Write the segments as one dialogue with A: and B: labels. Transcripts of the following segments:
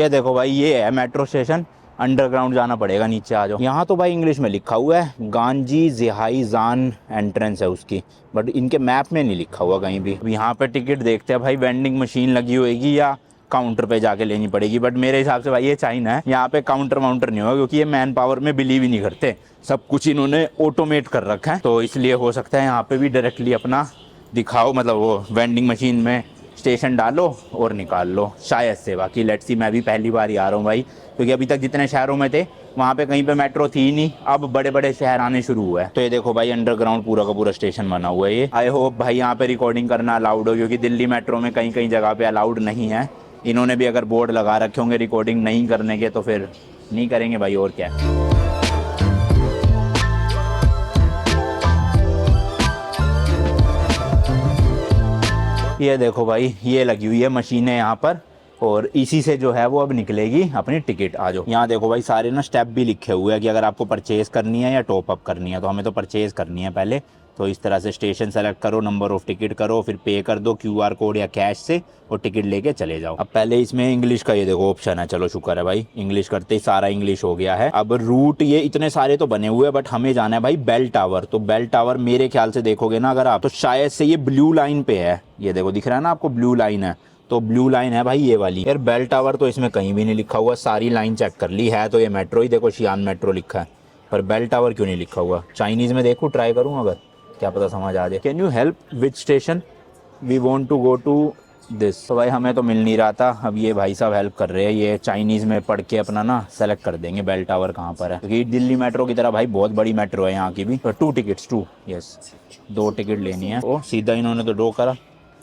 A: ये देखो भाई, ये है मेट्रो स्टेशन। अंडरग्राउंड जाना पड़ेगा, नीचे आ जाओ। यहाँ तो भाई इंग्लिश में लिखा हुआ है गांजी जिहाई जान एंट्रेंस है उसकी, बट इनके मैप में नहीं लिखा हुआ कहीं भी। यहाँ पे टिकट देखते हैं भाई, वेंडिंग मशीन लगी होगी या काउंटर पे जाके लेनी पड़ेगी, बट मेरे हिसाब से भाई ये चाइना है, यहाँ पे काउंटर वाउंटर नहीं होगा, क्योंकि ये मैन पावर में बिलीव ही नहीं करते। सब कुछ इन्होंने ऑटोमेट कर रखा है, तो इसलिए हो सकता है यहाँ पे भी डायरेक्टली अपना दिखाओ, मतलब वो वेंडिंग मशीन में स्टेशन डालो और निकाल लो शायद से। बाकी लेट्स सी, मैं भी पहली बार ही आ रहा हूँ भाई, क्योंकि अभी तक जितने शहरों में थे वहाँ पे कहीं पे मेट्रो थी ही नहीं, अब बड़े बड़े शहर आने शुरू हुए हैं। तो ये देखो भाई, अंडरग्राउंड पूरा का पूरा स्टेशन बना हुआ है ये। आई होप भाई यहाँ पे रिकॉर्डिंग करना अलाउड हो, क्योंकि दिल्ली मेट्रो में कहीं कहीं जगह पे अलाउड नहीं है। इन्होंने भी अगर बोर्ड लगा रखे होंगे रिकॉर्डिंग नहीं करने के, तो फिर नहीं करेंगे भाई, और क्या। ये देखो भाई, ये लगी हुई है मशीनें यहाँ पर, और इसी से जो है वो अब निकलेगी अपनी टिकट। आ जाओ। यहाँ देखो भाई, सारे ना स्टेप भी लिखे हुए हैं कि अगर आपको परचेज करनी है या टॉप अप करनी है, तो हमें तो परचेज करनी है पहले। तो इस तरह से स्टेशन सेलेक्ट करो, नंबर ऑफ टिकट करो, फिर पे कर दो QR कोड या कैश से, और टिकट लेके चले जाओ। अब पहले इसमें इंग्लिश का ये देखो ऑप्शन है, चलो शुक्र है भाई, इंग्लिश करते ही सारा इंग्लिश हो गया है। अब रूट ये इतने सारे तो बने हुए हैं, बट हमें जाना है भाई बेल टावर। तो बेल टावर मेरे ख्याल से देखोगे ना अगर आप, तो शायद से ये ब्लू लाइन पे है। ये देखो दिख रहा है ना आपको, ब्लू लाइन है, तो ब्लू लाइन है भाई ये वाली। यार बेल टावर तो इसमें कहीं भी नहीं लिखा हुआ, सारी लाइन चेक कर ली है, तो ये मेट्रो ही देखो, शियान मेट्रो लिखा है, पर बेल टावर क्यों नहीं लिखा हुआ। चाइनीज़ में देखो, ट्राई करूँ अगर, क्या पता समझ आ जाए। Can you help which station we want to go to this. तो भाई हमें तो मिल नहीं रहा था, अब ये भाई साहब हेल्प कर रहे हैं, ये चाइनीज़ में पढ़ के अपना ना सेलेक्ट कर देंगे बेल टावर कहाँ पर है, क्योंकि दिल्ली मेट्रो की तरह भाई बहुत बड़ी मेट्रो है यहाँ की भी। तो 2 टिकट्स, 2 यस, 2 टिकट लेनी है। ओ सीधा इन्होंने तो ड्रॉ करा,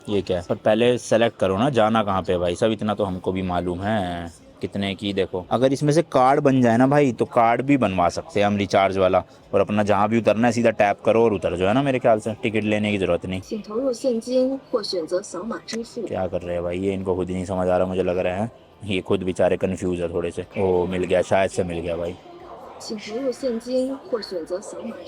A: ये क्या है। पर पहले सेलेक्ट करो ना जाना कहाँ पे भाई साहब, इतना तो हमको भी मालूम है। कितने की देखो, अगर इसमें से कार्ड बन जाए ना भाई, तो कार्ड भी बनवा सकते हैं हम रिचार्ज वाला, और अपना जहाँ भी उतरना है सीधा टैप करो और उतर जो है ना, मेरे ख्याल से टिकट लेने की जरूरत नहीं। क्या कर रहे हैं भाई ये, इनको खुद ही नहीं समझ आ रहा मुझे लग रहा है, ये खुद बेचारे कंफ्यूज है थोड़े से। ओ मिल गया, शायद से मिल गया भाई।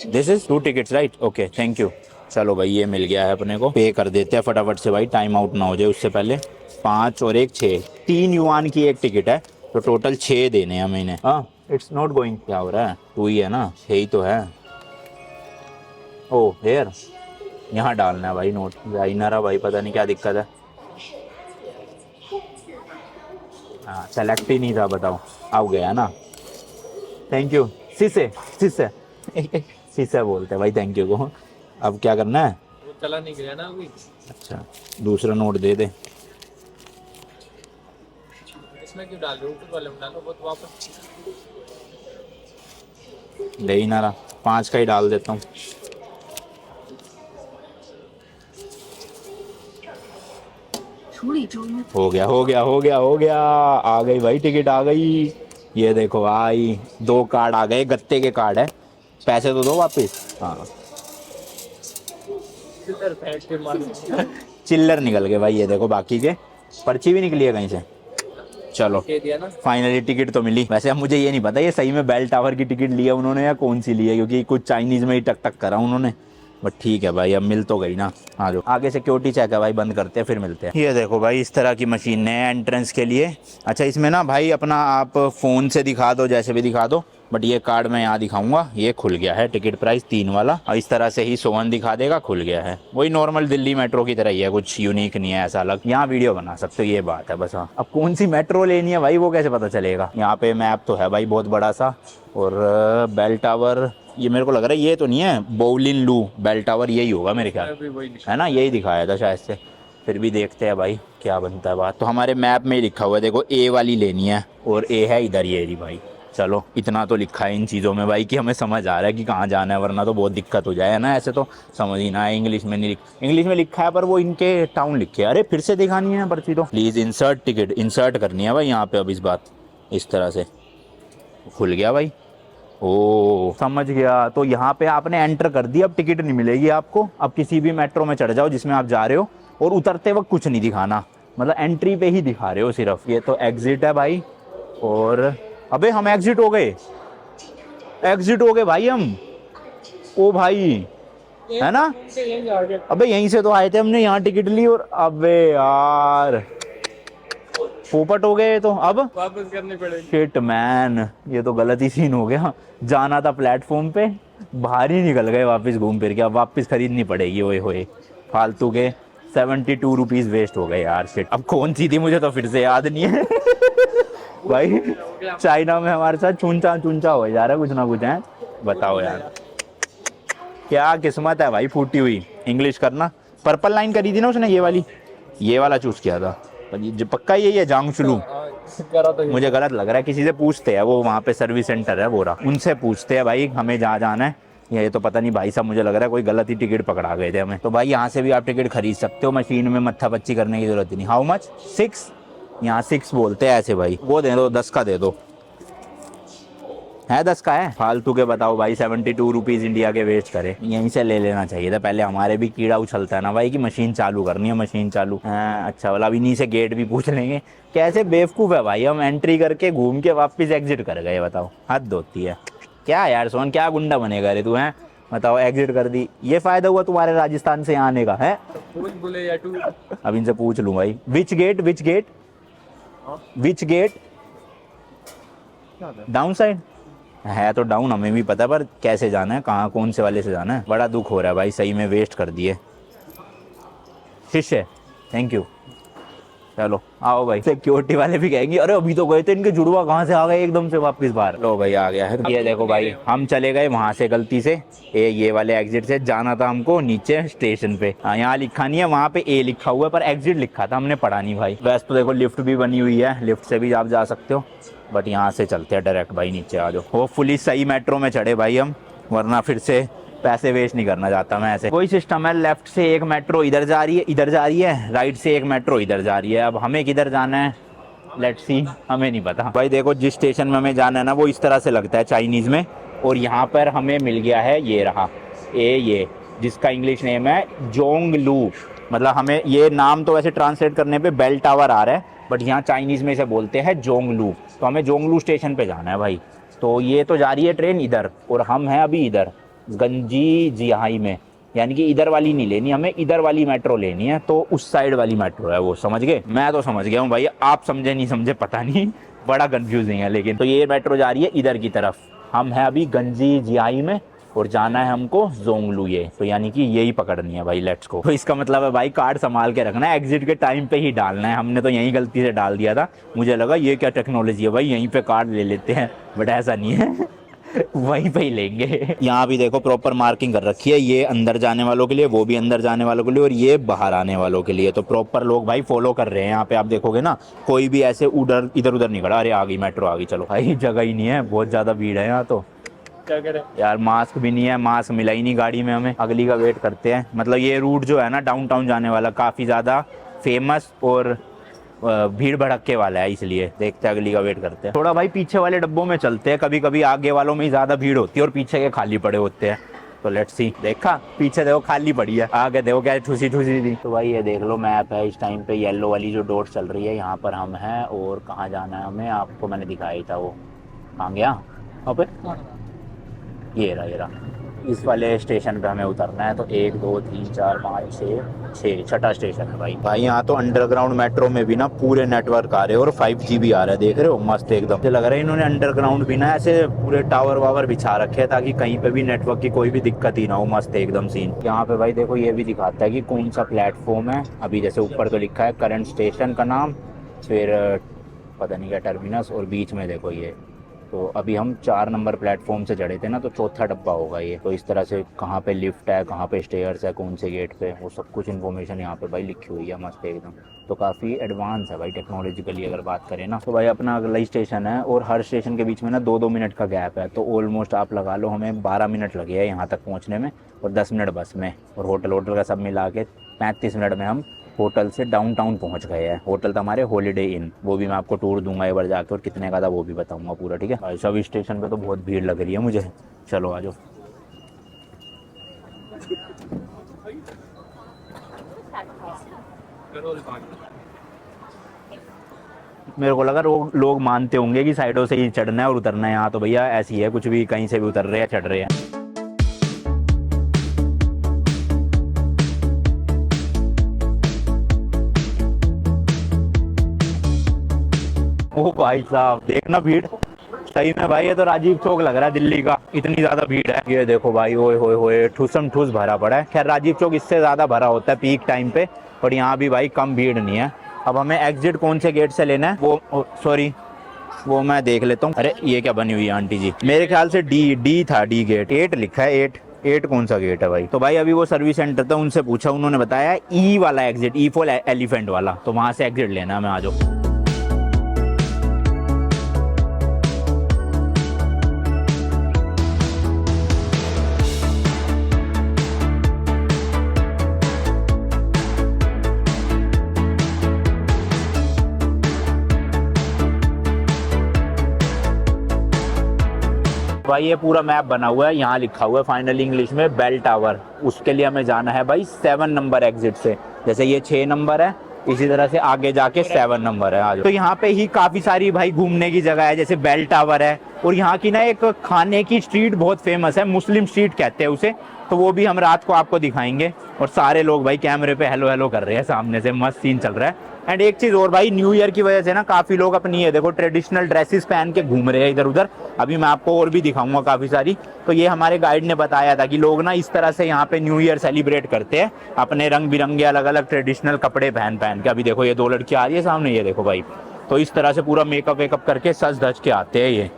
A: This is 2 tickets right, okay thank you. चलो भाई ये मिल गया है अपने को, पे कर देते हैं फटाफट से भाई, टाइम आउट ना हो जाए उससे पहले। 5 और 1 6, 3 युआन की एक टिकट है, तो टोटल 6 देने हैं हमें। हाँ इट्स नॉट गोइंग, क्या हो रहा है, 2 ही है ना, 6 ही तो है। ओ हेयर, यहाँ डालना है भाई नोट, लाइनर है भाई, पता नहीं क्या दिक्कत है। हाँ सेलेक्ट ही नहीं था, बताओ, अब गया ना। थैंक यू सीसे, सीसे सीसे बोलते हैं भाई थैंक यू को। अब क्या करना है,
B: वो चला नहीं गया ना अभी।
A: अच्छा दूसरा नोट दे दे।
B: इसमें क्यों डाल रहे हो, ऊपर वाले में डालो, वो तो वापस
A: ले ही ना रहा, 5 का ही डाल देता हूँ। हो गया हो गया हो गया हो गया, आ गई भाई टिकट आ गई। ये देखो भाई 2 कार्ड आ गए, गत्ते के कार्ड है, पैसे तो दो वापस। हाँ चिल्लर निकल गए भाई, ये देखो बाकी के, पर्ची भी निकली है कहीं से। चलो फाइनली टिकट तो मिली। वैसे अब मुझे ये नहीं पता ये सही में बेल टावर की टिकट ली है उन्होंने या कौन सी ली है, क्योंकि कुछ चाइनीज़ में ही टक टक करा उन्होंने, बट ठीक है भाई अब मिल तो गई ना। हाँ जो आगे सिक्योरिटी चेक है भाई, बंद करते हैं फिर मिलते हैं। ये देखो भाई इस तरह की मशीन है एंट्रेंस के लिए। अच्छा इसमें ना भाई अपना आप फ़ोन से दिखा दो, जैसे भी दिखा दो, बट ये कार्ड मैं यहाँ दिखाऊंगा, ये खुल गया है टिकट प्राइस 3 वाला, और इस तरह से ही सोवन दिखा देगा, खुल गया है। वही नॉर्मल दिल्ली मेट्रो की तरह ही है, कुछ यूनिक नहीं है ऐसा अलग। यहाँ वीडियो बना सकते हो, ये बात है बस। हाँ अब कौन सी मेट्रो लेनी है भाई वो कैसे पता चलेगा। यहाँ पे मैप तो है भाई बहुत बड़ा सा, और बेल टावर ये मेरे को लग रहा है ये तो नहीं है, बोलिन लू बेल टावर यही होगा मेरे ख्याल, है ना, यही दिखाया था शायद से। फिर भी देखते हैं भाई क्या बनता है बात। तो हमारे मैप में ही लिखा हुआ है देखो, ए वाली लेनी है, और ए है इधर ये रही भाई। चलो इतना तो लिखा है इन चीज़ों में भाई कि हमें समझ आ रहा है कि कहाँ जाना है, वरना तो बहुत दिक्कत हो जाए, है ना। ऐसे तो समझ ही ना आए, इंग्लिश में नहीं इंग्लिश में लिखा है पर वो इनके टाउन लिखे। अरे फिर से दिखानी है पर्ची तो, प्लीज़ इंसर्ट टिकट, इंसर्ट करनी है भाई यहाँ पे। अब इस बात इस तरह से खुल गया भाई, ओ समझ गया। तो यहाँ पे आपने एंटर कर दिया, अब टिकट नहीं मिलेगी आपको। अब किसी भी मेट्रो में चढ़ जाओ जिसमें आप जा रहे हो, और उतरते वक्त कुछ नहीं दिखाना, मतलब एंट्री पे ही दिखा रहे हो सिर्फ। ये तो एग्जिट है भाई, और अबे हम एग्जिट हो गए, एग्जिट हो गए भाई हम। ओ भाई है ना, अबे यहीं से तो आए थे हमने, यहाँ टिकट ली, और अबे यार पोपट हो गए तो अब
B: वापस करनी पड़ेगी।
A: शिट मैन, ये तो गलत ही सीन हो गया। जाना था प्लेटफॉर्म पे, बाहर ही निकल गए वापस घूम फिर के। अब वापस खरीदनी पड़ेगी। ओए होए, फालतू के 72 रुपीज वेस्ट हो गए यार। शिट, अब कौन सी थी मुझे तो फिर से याद नहीं है। भाई चाइना में हमारे साथ चूंचा चूंचा हो जा रहा है कुछ ना कुछ है। बताओ यार, क्या किस्मत है भाई फूटी हुई। इंग्लिश करना, पर्पल लाइन करी थी ना उसने, ये वाला चूज किया था। जो पक्का यही है जांगशुलू।
B: करा तो
A: मुझे गलत लग रहा है, किसी से पूछते हैं, वो वहाँ पे सर्विस सेंटर है बोरा, उनसे पूछते हैं भाई हमें जहाँ जाना है। ये तो पता नहीं भाई साहब, मुझे लग रहा है कोई गलत ही टिकट पकड़ा गए थे हमें। तो भाई यहाँ से भी आप टिकट खरीद सकते हो, मशीन में मत्था पच्ची करने की जरूरत ही नहीं। How much? 6, यहाँ 6 बोलते हैं ऐसे भाई। वो दे दो, 10 का दे दो। है 10 का है, फालतू के बताओ भाई। 72 रुपीज़ इंडिया के वेस्ट करे, यहीं से ले लेना चाहिए था पहले। हमारे भी कीड़ा उछलता है ना भाई कि मशीन चालू करनी है, मशीन चालू। हाँ अच्छा वाला, अब इन्हीं से गेट भी पूछ लेंगे। कैसे बेवकूफ़ है भाई, हम एंट्री करके घूम के वापस एग्जिट कर गए। बताओ, हद होती है क्या यार। सोन क्या गुंडा बनेगा रे तू, है बताओ। एग्जिट कर दी, ये फायदा हुआ तुम्हारे राजस्थान से यहाँ आने का है।
B: बोले या टू,
A: अब इनसे पूछ लूँ भाई, which get which get which get, down side है तो डाउन, हमें भी पता है, पर कैसे जाना है, कहाँ कौन से वाले से जाना है। बड़ा दुख हो रहा है भाई, सही में वेस्ट कर दिए। शिष्य थैंक यू। चलो आओ भाई, सिक्योरिटी वाले भी कहेंगे अरे अभी तो गए थे, इनके जुड़वा कहाँ से आ गए एकदम से वापस बाहर। लो भाई आ गया है। ये देखो भाई, हम चले गए वहां से गलती से, ये वाले एग्जिट से जाना था हमको नीचे स्टेशन पे। हाँ यहाँ लिखा नहीं है, वहाँ पे ए लिखा हुआ है, पर एग्जिट लिखा था, हमने पढ़ा नहीं भाई। वैसे तो देखो लिफ्ट भी बनी हुई है, लिफ्ट से भी आप जा सकते हो, बट यहाँ से चलते हैं डायरेक्ट भाई नीचे। आ जाओ, होपफुली सही मेट्रो में चढ़े भाई हम, वरना फिर से पैसे वेस्ट नहीं करना चाहता मैं ऐसे। वही सिस्टम है, लेफ्ट से एक मेट्रो इधर जा रही है, इधर जा रही है, राइट से एक मेट्रो इधर जा रही है। अब हमें किधर जाना है, लेट्स सी, हमें नहीं पता भाई। देखो जिस स्टेशन में हमें जाना है ना, वो इस तरह से लगता है चाइनीज़ में। और यहाँ पर हमें मिल गया है, ये रहा ये जिसका इंग्लिश नेम है जोंगलू। मतलब हमें ये नाम तो वैसे ट्रांसलेट करने पे बेल टावर आ रहा है, बट यहाँ चाइनीज़ में इसे बोलते हैं जोंगलू। तो हमें जोंगलू स्टेशन पे जाना है भाई। तो ये तो जा रही है ट्रेन इधर, और हम हैं अभी इधर गंजी जिहाई में, यानी कि इधर वाली नहीं लेनी हमें, इधर वाली मेट्रो लेनी है। तो उस साइड वाली मेट्रो है वो, समझ गए? मैं तो समझ गया हूँ भाई, आप समझे नहीं समझे पता नहीं, बड़ा कंफ्यूजिंग है लेकिन। तो ये मेट्रो जा रही है इधर की तरफ, हम हैं अभी गंजी जिहाई में, और जाना है हमको जोंगलू। ये तो यानी कि यही पकड़नी है भाई, लेट्स गो। तो इसका मतलब है भाई कार्ड संभाल के रखना है, एग्जिट के टाइम पे ही डालना है। हमने तो यहीं गलती से डाल दिया था, मुझे लगा ये क्या टेक्नोलॉजी है भाई, यहीं पे कार्ड ले लेते हैं, बट ऐसा नहीं है। वहीं पे ही लेंगे। यहाँ भी देखो प्रॉपर मार्किंग कर रखी है, ये अंदर जाने वालों के लिए, वो भी अंदर जाने वालों के लिए, और ये बाहर आने वालों के लिए। तो प्रॉपर लोग भाई फॉलो कर रहे हैं। यहाँ पे आप देखोगे ना, कोई भी ऐसे उधर इधर उधर नहीं खड़ा। अरे आ गई मेट्रो, आ गई। चलो भाई, जगह ही नहीं है, बहुत ज्यादा भीड़ है यहाँ। तो
B: क्या करें
A: यार, मास्क भी नहीं है, मास्क मिला ही नहीं गाड़ी में हमें। अगली का वेट करते हैं। मतलब ये रूट जो है ना डाउनटाउन जाने वाला, काफ़ी ज़्यादा फेमस और भीड़ भड़के वाला है, इसलिए देखते हैं, अगली का वेट करते हैं। थोड़ा भाई पीछे वाले डब्बों में चलते हैं, कभी कभी आगे वालों में ही ज़्यादा भीड़ होती है और पीछे के खाली पड़े होते हैं। तो लेट्स सी। देखा पीछे देखो खाली पड़ी है, आगे देखो क्या ठुसी ठुसी थी। तो भाई ये देख लो मैप है, इस टाइम पे येलो वाली जो डॉट चल रही है, यहाँ पर हम हैं। और कहाँ जाना है हमें, आपको मैंने दिखाई था, वो कहाँ गया वहाँ पे, ये रहा इस वाले स्टेशन पे हमें उतरना है। तो 1 2 3 4 5 6 छठा स्टेशन है भाई। यहाँ तो अंडरग्राउंड मेट्रो में भी ना पूरे नेटवर्क आ रहे हैं और 5G भी आ रहा है, देख रहे हो, मस्त एकदम। मुझे लग रहा है इन्होंने अंडरग्राउंड भी ना ऐसे पूरे टावर वावर बिछा रखे हैं, ताकि कहीं पे भी नेटवर्क की कोई भी दिक्कत ही ना हो। मस्त एकदम सीन। यहाँ पे भाई देखो ये भी दिखाता है कि कौन सा प्लेटफॉर्म है अभी। जैसे ऊपर तो लिखा है करंट स्टेशन का नाम, फिर पता नहीं क्या टर्मिनस, और बीच में देखो ये। तो अभी हम 4 नंबर प्लेटफॉर्म से चढ़े थे ना, तो चौथा डब्बा होगा ये। तो इस तरह से कहाँ पे लिफ्ट है, कहाँ पे स्टेयर्स है, कौन से गेट पे, वो सब कुछ इन्फॉर्मेशन यहाँ पे भाई लिखी हुई है, मस्त एकदम। तो काफ़ी एडवांस है भाई टेक्नोलॉजिकली अगर बात करें ना। तो भाई अपना अगला ही स्टेशन है, और हर स्टेशन के बीच में ना 2-2 मिनट का गैप है। तो ऑलमोस्ट आप लगा लो हमें 12 मिनट लगे हैं यहाँ तक पहुँचने में, और 10 मिनट बस में, और होटल का सब मिला के 35 मिनट में हम होटल से डाउनटाउन पहुंच गए हैं। होटल था हमारे हॉलीडे इन, वो भी मैं आपको टूर दूंगा एक बार जाकर, और कितने का था वो भी बताऊंगा पूरा, ठीक है भाई। सब स्टेशन पे तो बहुत भीड़ लग रही है मुझे। चलो आ जाओ। मेरे को लगा लोग मानते होंगे कि साइडों से ही चढ़ना है और उतरना है। यहाँ तो भैया ऐसी है, कुछ भी कहीं से भी उतर रहे हैं, चढ़ रहे हैं। भाई साहब देखना भीड़, सही में भाई ये तो राजीव चौक लग रहा है दिल्ली का, इतनी ज्यादा भीड़ है। ये देखो भाई, ओए होए होए, ठूसम ठूस भरा पड़ा है। खैर राजीव चौक इससे ज्यादा भरा होता है पीक टाइम पे, पर यहाँ भी भाई कम भीड़ नहीं है। अब हमें एग्जिट कौन से गेट से लेना है वो सॉरी वो मैं देख लेता हूँ। अरे ये क्या बनी हुई है आंटी जी, मेरे ख्याल से डी था, डी गेट। 8 लिखा है, 8 कौन सा गेट है भाई? तो भाई अभी वो सर्विस सेंटर था, उनसे पूछा, उन्होंने बताया ई वाला एग्जिट, ई फॉर एलिफेंट वाला, तो वहां से एग्जिट लेना है। मैं आ जाओ। भाई ये पूरा मैप बना हुआ है, यहाँ लिखा हुआ है फाइनली इंग्लिश में बेल टावर। उसके लिए हमें जाना है भाई 7 नंबर एग्जिट से। जैसे ये 6 नंबर है, इसी तरह से आगे जाके 7 नंबर है। आज तो यहाँ पे ही काफी सारी भाई घूमने की जगह है, जैसे बेल टावर है, और यहाँ की ना एक खाने की स्ट्रीट बहुत फेमस है, मुस्लिम स्ट्रीट कहते हैं उसे, तो वो भी हम रात को आपको दिखाएंगे। और सारे लोग भाई कैमरे पे हेलो हेलो कर रहे हैं, सामने से मस्त सीन चल रहा है। एंड एक चीज और भाई, न्यू ईयर की वजह से ना काफी लोग अपनी ये देखो ट्रेडिशनल ड्रेसेस पहन के घूम रहे हैं इधर उधर। अभी मैं आपको और भी दिखाऊंगा काफी सारी। तो ये हमारे गाइड ने बताया था कि लोग ना इस तरह से यहाँ पे न्यू ईयर सेलिब्रेट करते हैं, अपने रंग बिरंगे अलग अलग ट्रेडिशनल कपड़े पहन पहन के। अभी देखो ये 2 लड़कियां आ रही है सामने, ये देखो भाई, तो इस तरह से पूरा मेकअप वेकअप करके सज धज के आते हैं। ये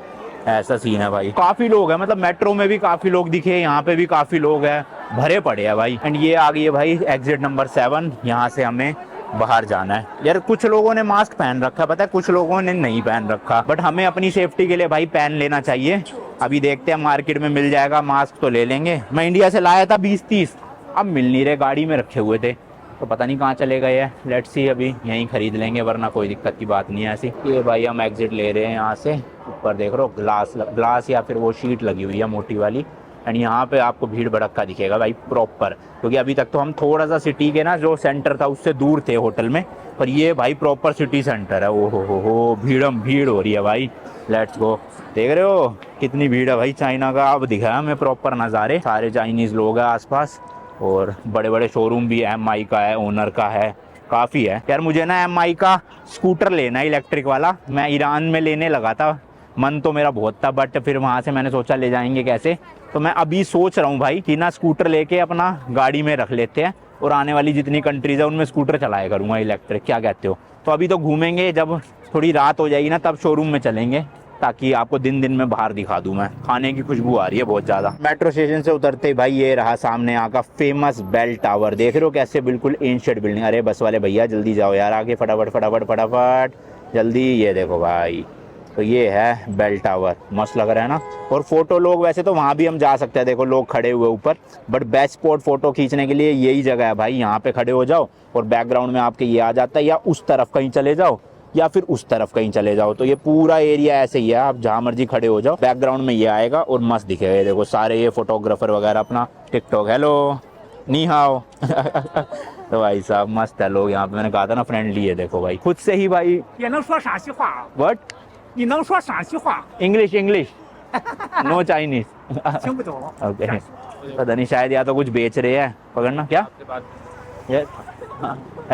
A: ऐसा सीन है भाई। काफी लोग हैं, मतलब मेट्रो में भी काफी लोग दिखे, यहाँ पे भी काफी लोग हैं, भरे पड़े हैं भाई। एंड ये आ गई है भाई एग्जिट नंबर 7, यहाँ से हमें बाहर जाना है। यार कुछ लोगों ने मास्क पहन रखा है, पता है, कुछ लोगों ने नहीं पहन रखा, बट हमें अपनी सेफ्टी के लिए भाई पहन लेना चाहिए। अभी देखते हैं मार्केट में मिल जाएगा, मास्क तो ले लेंगे। मैं इंडिया से लाया था 20-30, अब मिल नहीं रहे, गाड़ी में रखे हुए थे, तो पता नहीं कहाँ चले गए हैं। लेट्स सी, अभी यहीं खरीद लेंगे, वरना कोई दिक्कत की बात नहीं है ऐसी। ये भाई हम एग्जिट ले रहे हैं यहाँ से। ऊपर देख रहे हो ग्लास या फिर वो शीट लगी हुई है मोटी वाली। एंड यहाँ पे आपको भीड़ भड़क्का दिखेगा भाई प्रॉपर, क्योंकि अभी तक तो हम थोड़ा सा सिटी के ना जो सेंटर था उससे दूर थे होटल में, पर ये भाई प्रॉपर सिटी सेंटर है। ओ हो भीड़ हो रही है भाई। Let's go. देख रहे हो कितनी भीड़ है भाई चाइना का। अब दिखा हमें प्रॉपर नज़ारे, सारे चाइनीज़ लोग हैं आसपास, और बड़े बड़े शोरूम भी है, MI का है, ओनर का है, काफ़ी है। यार मुझे ना MI का स्कूटर लेना है इलेक्ट्रिक वाला। मैं ईरान में लेने लगा था, मन तो मेरा बहुत था, बट फिर वहाँ से मैंने सोचा ले जाएंगे कैसे, तो मैं अभी सोच रहा हूँ भाई कि ना स्कूटर लेके अपना गाड़ी में रख लेते हैं, और आने वाली जितनी कंट्रीज है उनमें स्कूटर चलाया करूँगा इलेक्ट्रिक। क्या कहते हो? तो अभी तो घूमेंगे, जब थोड़ी रात हो जाएगी ना तब शोरूम में चलेंगे, ताकि आपको दिन दिन में बाहर दिखा दूं। मैं खाने की खुशबू आ रही है बहुत ज़्यादा। मेट्रो स्टेशन से उतरते भाई ये रहा सामने यहाँ का फेमस बेल टावर। देख रहे हो कैसे, बिल्कुल एंशिएंट बिल्डिंग। अरे बस वाले भैया जल्दी जाओ यार आगे, फटाफट फटाफट फटाफट जल्दी। ये देखो भाई, तो ये है बेल टावर, मस्त लग रहा है ना। और फोटो लोग वैसे तो वहाँ भी हम जा सकते हैं, देखो लोग खड़े हुए ऊपर, बट बेस्ट स्पॉट फोटो खींचने के लिए यही जगह है भाई। यहाँ पे खड़े हो जाओ और बैकग्राउंड में आपके ये आ जाता है, या उस तरफ कहीं चले जाओ या फिर उस तरफ कहीं चले जाओ। तो ये पूरा एरिया ऐसे ही है, आप जहाँ मर्जी खड़े हो जाओ, बैकग्राउंड में ये आएगा और मस्त दिखेगा। ये देखो सारे ये फोटोग्राफर वगैरह अपना टिकटॉक, हेलो नी हाओ तो भाई साहब मस्त है लोग यहाँ पे। मैंने कहा था ना फ्रेंडली है, देखो भाई खुद से ही भाई।
C: 也能说陕西话，
A: what?
C: 你能说陕西话？
A: English no Chinese
C: 听不懂。
A: okay. पता नहीं, शायद या तो कुछ बेच रहे हैं, पकड़ना क्या
B: आपके बाद
A: ये